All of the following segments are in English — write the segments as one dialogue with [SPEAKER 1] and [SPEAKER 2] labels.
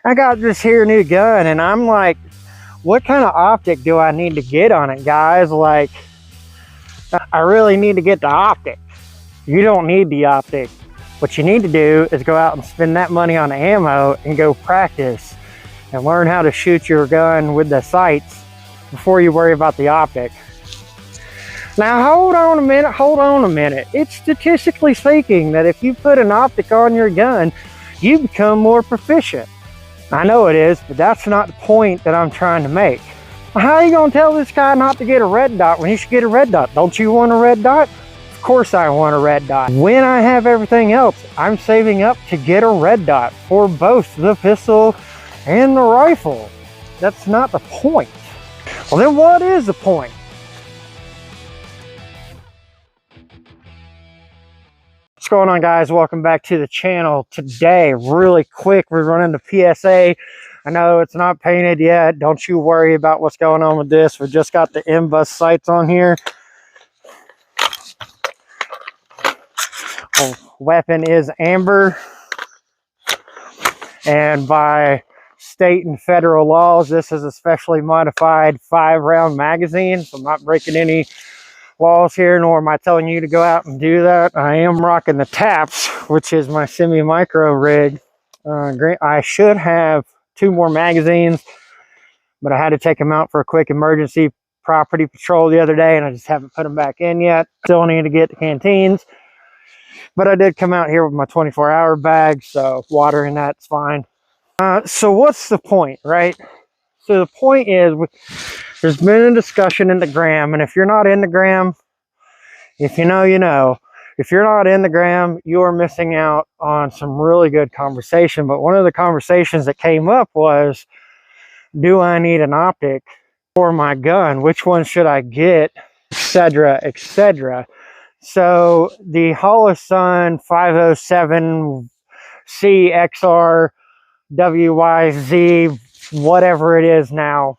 [SPEAKER 1] I got this here new gun and I'm like, what kind of optic do I need to get on it, guys? Like, I really need to get the optic. You don't need the optic. What you need to do is go out and spend that money on ammo and go practice and learn how to shoot your gun with the sights before you worry about the optic. Now hold on a minute. It's statistically speaking that if you put an optic on your gun, you become more proficient. I know it is, but that's not the point that I'm trying to make. How are you gonna tell this guy not to get a red dot when he should get a red dot? Don't you want a red dot? Of course I want a red dot. When I have everything else, I'm saving up to get a red dot for both the pistol and the rifle. That's not the point. Well, then what is the point? What's going on, guys? Welcome back to the channel. Today, really quick, we're running the PSA. I know it's not painted yet. Don't you worry about what's going on with this. We just got the M-Bus sights on here. Weapon is amber, and by state and federal laws, this is a specially modified 5-round magazine. So I'm not breaking any laws here, nor am I telling you to go out and do that. I am rocking the Taps, which is my semi-micro rig. I should have 2 more magazines, but I had to take them out for a quick emergency property patrol the other day, and I just haven't put them back in yet. Still need to get the canteens, but I did come out here with my 24-hour bag, so water in that's fine. So what's the point, right? So the point is, there's been a discussion in the gram, and if you're not in the gram, if you know, you know. If you're not in the gram, you are missing out on some really good conversation. But one of the conversations that came up was, do I need an optic for my gun? Which one should I get? Etc., etc. So the Holosun 507 CXR WYZ, whatever it is now,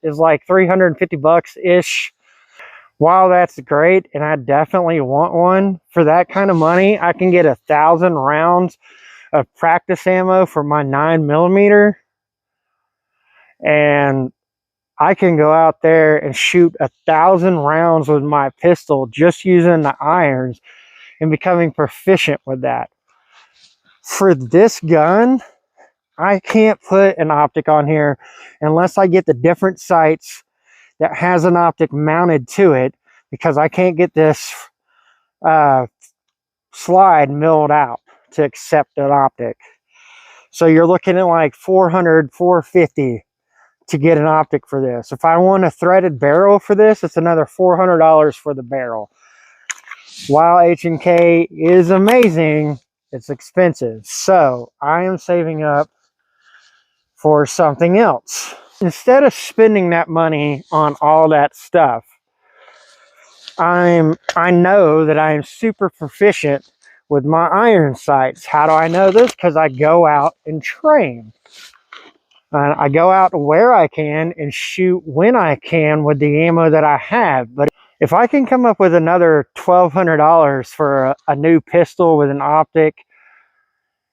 [SPEAKER 1] is like 350 bucks ish. While that's great, and I definitely want one, for that kind of money, I can get 1,000 rounds of practice ammo for my 9mm, and I can go out there and shoot 1,000 rounds with my pistol just using the irons and becoming proficient with that. For this gun, I can't put an optic on here unless I get the different sights that has an optic mounted to it, because I can't get this slide milled out to accept an optic. So you're looking at like 400, 450 to get an optic for this. If I want a threaded barrel for this, it's another $400 for the barrel. While H&K is amazing, it's expensive. So I am saving up for something else. Instead of spending that money on all that stuff, I know that I am super proficient with my iron sights. How do I know this? Because I go out and train. I go out where I can and shoot when I can with the ammo that I have. But if I can come up with another $1,200 for a new pistol with an optic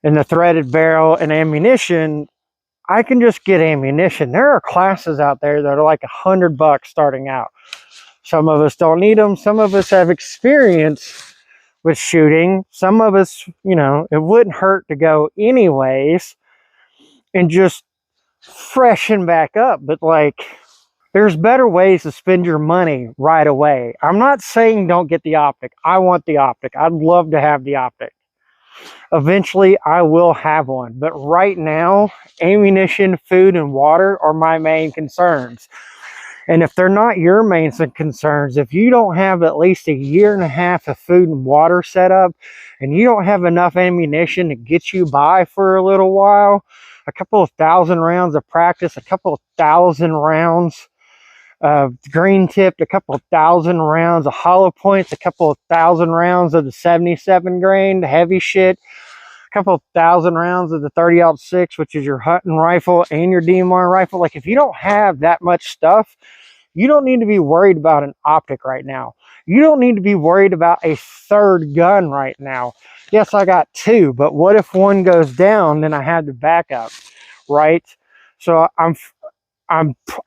[SPEAKER 1] and the threaded barrel and ammunition, I can just get ammunition. There are classes out there that are like $100 starting out. Some of us don't need them. Some of us have experience with shooting. Some of us, you know, it wouldn't hurt to go anyways and just freshen back up. But like, there's better ways to spend your money right away. I'm not saying don't get the optic. I want the optic. I'd love to have the optic. Eventually, I will have one. But right now, ammunition, food, and water are my main concerns. And if they're not your main concerns, if you don't have at least 1.5 years of food and water set up, and you don't have enough ammunition to get you by for a little while, a couple of 1,000 rounds of practice, a couple of 1,000 rounds of green tipped, a couple of 1,000 rounds of hollow points, a couple of 1,000 rounds of the 77 grain, the heavy shit, a couple of 1,000 rounds of the 30-06, which is your hunting rifle and your DMR rifle. Like, if you don't have that much stuff, you don't need to be worried about an optic right now. You don't need to be worried about a third gun right now. Yes, I got two, but what if one goes down, then I have the backup, right? So I'm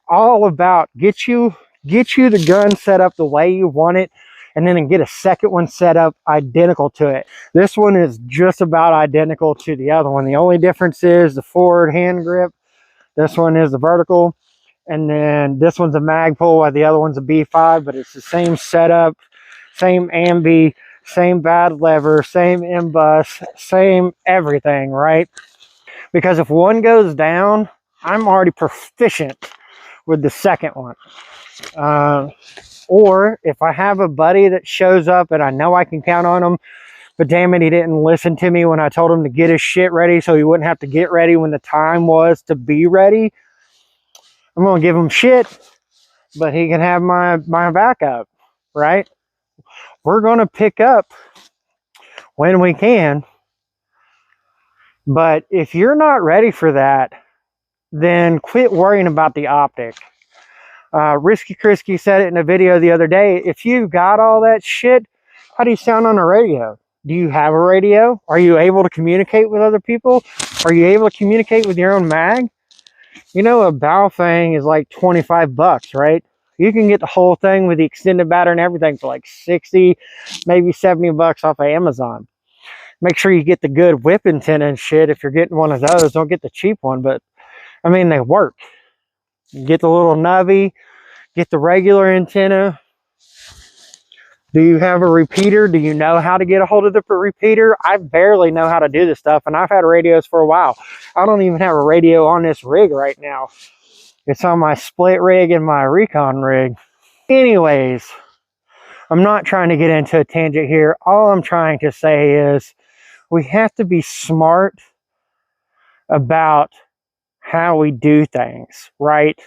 [SPEAKER 1] all about get you the gun set up the way you want it, and then get a second one set up identical to it. This one is just about identical to the other one. The only difference is the forward hand grip. This one is the vertical, and then this one's a Magpul while the other one's a B5, but it's the same setup, same ambi, same bad lever, same M-bus, same everything, right? Because if one goes down, I'm already proficient with the second one. Or if I have a buddy that shows up and I know I can count on him, but damn it, he didn't listen to me when I told him to get his shit ready so he wouldn't have to get ready when the time was to be ready, I'm going to give him shit, but he can have my backup, right? We're going to pick up when we can, but if you're not ready for that, then quit worrying about the optic. Risky Krisky said it in a video the other day. If you got all that shit, how do you sound on a radio? Do you have a radio? Are you able to communicate with other people? Are you able to communicate with your own mag? You know, a bow thing is like 25 bucks, right? You can get the whole thing with the extended battery and everything for like 60, maybe 70 bucks off of Amazon. Make sure you get the good whip antenna and shit. If you're getting one of those, don't get the cheap one, but I mean, they work. You get the little nubby, get the regular antenna. Do you have a repeater? Do you know how to get a hold of the repeater? I barely know how to do this stuff, and I've had radios for a while. I don't even have a radio on this rig right now. It's on my split rig and my recon rig. Anyways, I'm not trying to get into a tangent here. All I'm trying to say is we have to be smart about how we do things, right?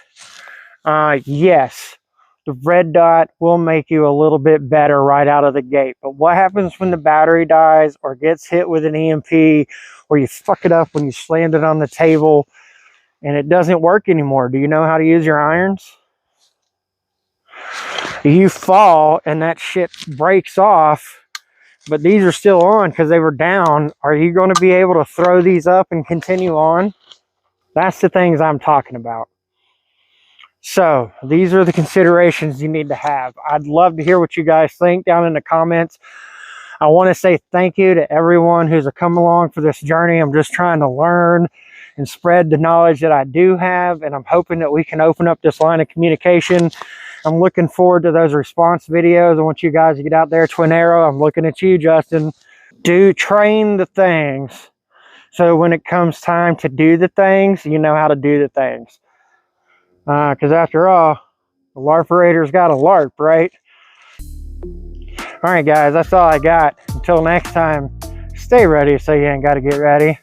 [SPEAKER 1] Yes, the red dot will make you a little bit better right out of the gate. But what happens when the battery dies or gets hit with an EMP, or you fuck it up when you slammed it on the table and it doesn't work anymore? Do you know how to use your irons? You fall and that shit breaks off, but these are still on because they were down. Are you going to be able to throw these up and continue on? That's the things I'm talking about. So these are the considerations you need to have. I'd love to hear what you guys think down in the comments. I want to say thank you to everyone who's come along for this journey. I'm just trying to learn and spread the knowledge that I do have, and I'm hoping that we can open up this line of communication. I'm looking forward to those response videos. I want you guys to get out there. Twin Arrow, I'm looking at you, Justin. Train the things, so when it comes time to do the things, you know how to do the things. Because after all, the LARPerator's got a LARP, right? All right, guys, that's all I got. Until next time, stay ready so you ain't got to get ready.